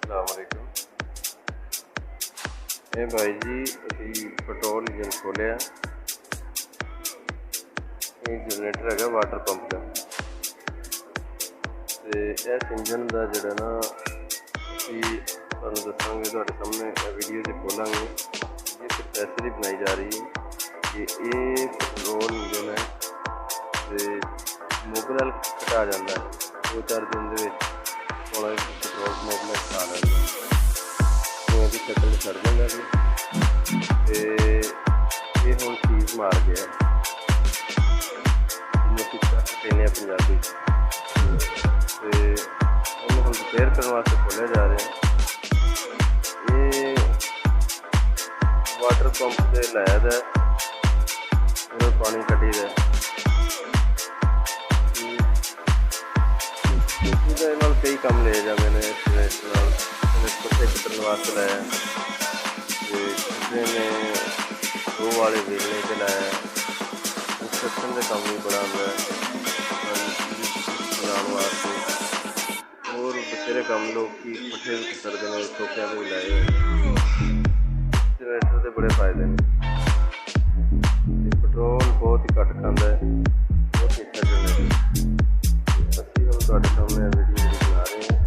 अस्सलामुअलैकुम। ये भाई जी अभी पेट्रोल इंजन खोलिया। ये जनरेटर है वाटर पंप का। तो इस इंजन का जोड़ा ना तुहानू दसांगे, तुहाडे सामने वीडियो से खोलांगे। ये कैपेसिटी बनाई जा रही है कि ये पेट्रोल इंजन है तो मोबल घटा जाता है 2-4 दिन के थोड़ा पेट्रोल मोबल घटा लेंगे की शक्ल छड़ देंगे जी। ये हम चीज़ मार गया कहने पंजाबी तो हम रिपेयर करने वास्ते खोले जा रहे हैं। ये वाटर पंप से लाया था पानी कटी है कई काम ले जा मैंने करने वास्ते लाया। किसी ने दो वाले वेलने के लाया। कंस्ट्रक्शन का काम भी बड़ा हुआ है बनाने वास्ते और बथेरे काम लोग की पट्ठे करते हैं सोफिया को भी लाए। जनरेटर के बड़े फायदे हैं। पेट्रोल बहुत ही घट खाता है, बहुत ही अच्छा जनरेटर। अभी हम ਤੁਹਾਡੇ सामने वीडियो बना रहे हैं।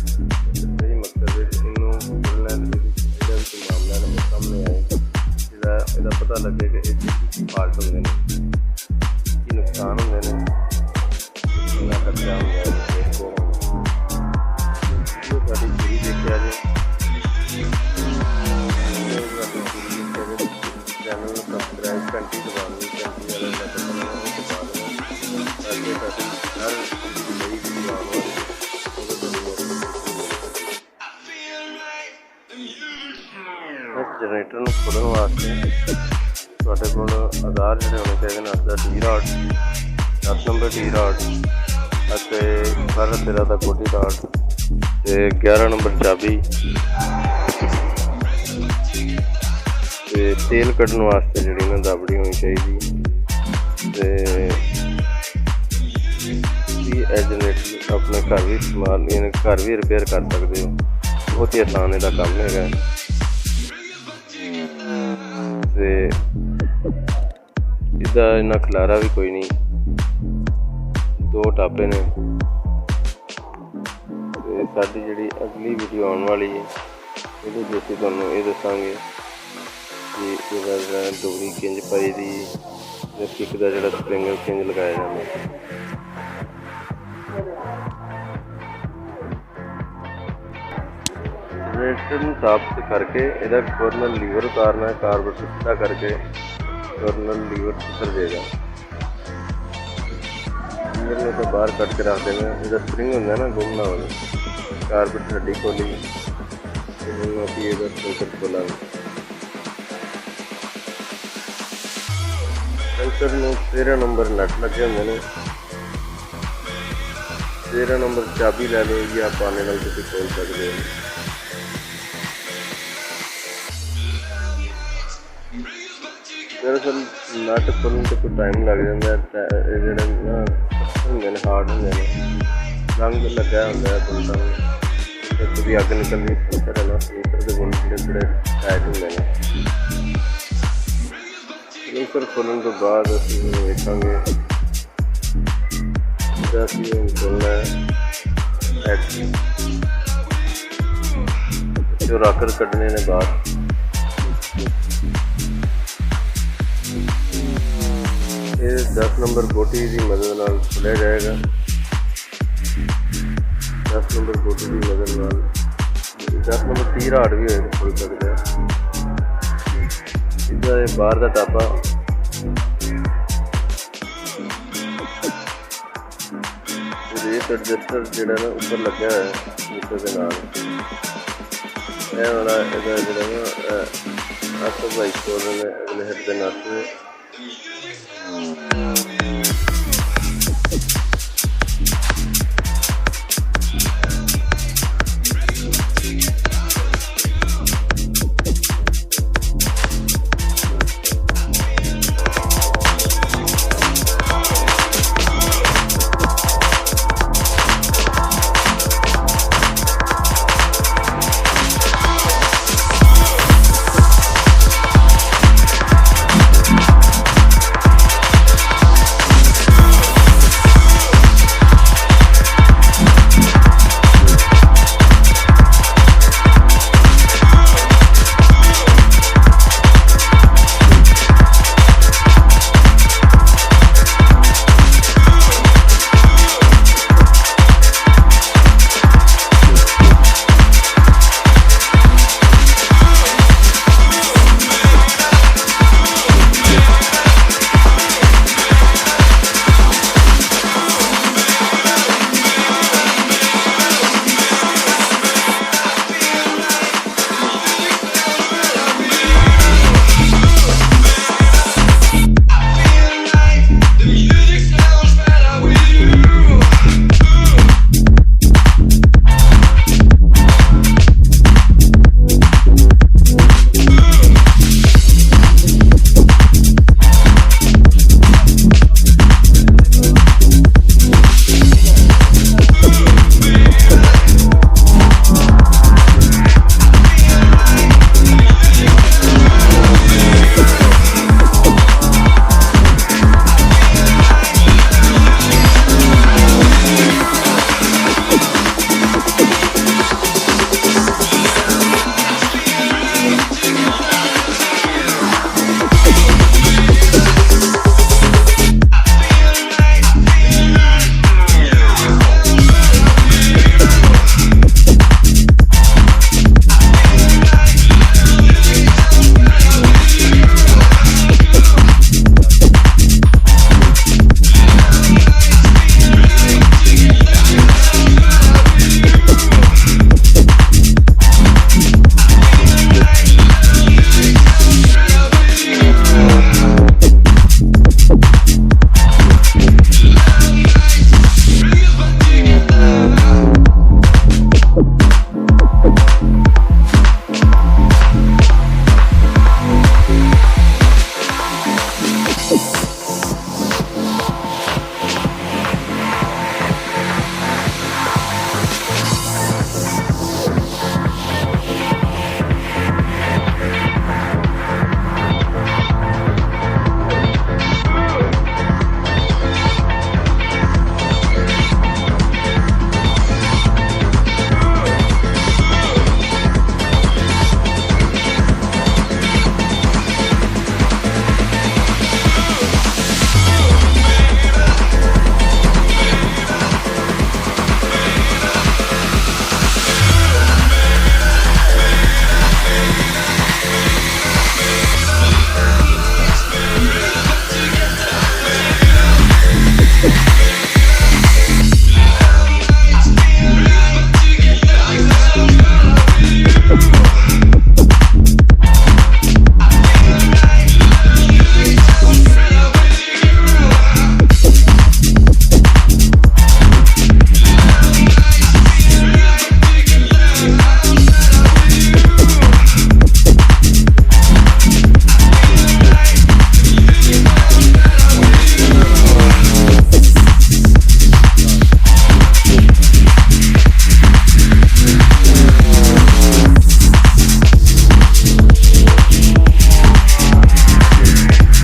सही मकसद है इनू बोलना मामला मेरे सामने आए इसका पता लगे कि ये फाल्ट होंगे ने की नुकसान होंगे ने कितना खर्चा होंगे। देखो सारी पूरी देखिए जी चैनल सब्सक्राइब घंटी दबानी घंटी वाले हर नई वीडियो आने वाली जनरेटर में खोलने वास्ते तुहाडे कोल आधार जोड़े होने चाहिए। 10 डी-रॉड 10 नंबर डी-रॉड 12-13 का गोटी रॉड 11 नंबर चाबी तेल कढ़ने वास्ते जी ना दाबड़ी होनी चाहिए। जनरेटर अपने घर भी इस्तेमाल घर भी रिपेयर कर सकते हो। बहुत ही आसान इसका काम है। इसका इन्ना खलारा भी कोई नहीं, 2 टापे ने। साडी जी अगली वीडियो आने वाली है ये तुहानू ये दसांगे कि डोरी किंज पाई दी किक का जो स्प्रिंग किंज लगाया जाता। जनरेटर साफ करके इसका कॉर्नर लीवर उतारना है। कार्बोरेटर सीधा करके कॉर्नर लीवर उतर जाएगा। इंजन में तो बाहर कट के रख देना। इसका स्प्रिंग होता है ना गुम ना हो। कार्बोरेटर हड्डी खोली फिल्टर खोला। सेंसर में 13 नंबर नट लगे होंगे ने। 13 नंबर चाबी लै लो या पाने नाल तुसीं खोल सकते हो। दरअसल नट खोलने तो कुछ टाइम लग जाता है। जोड़े ना होंगे ने हार्ड होंगे ने रंग लग्या होंगे बुलटा कभी अग निकलनी स्पीकर है ना स्पीकर के बुल बड़े टाइट होंगे ने। स्पीकर खोलने तो बाद असीं वेखांगे खोलना है जो राकर कढ़ने ने बाद 10 नंबर गोटी की मदद नाल खुलिया जाएगा। 10 नंबर गोटी की मदद नाल 10 नंबर डी-रॉड भी होए खुल सकता है। इसका बाहर का टापा रेस एडजस्टर जोड़ा ना ऊपर लग्या है मीटर के नाल। वाला इसका जोड़ा ना अगले हेड के नट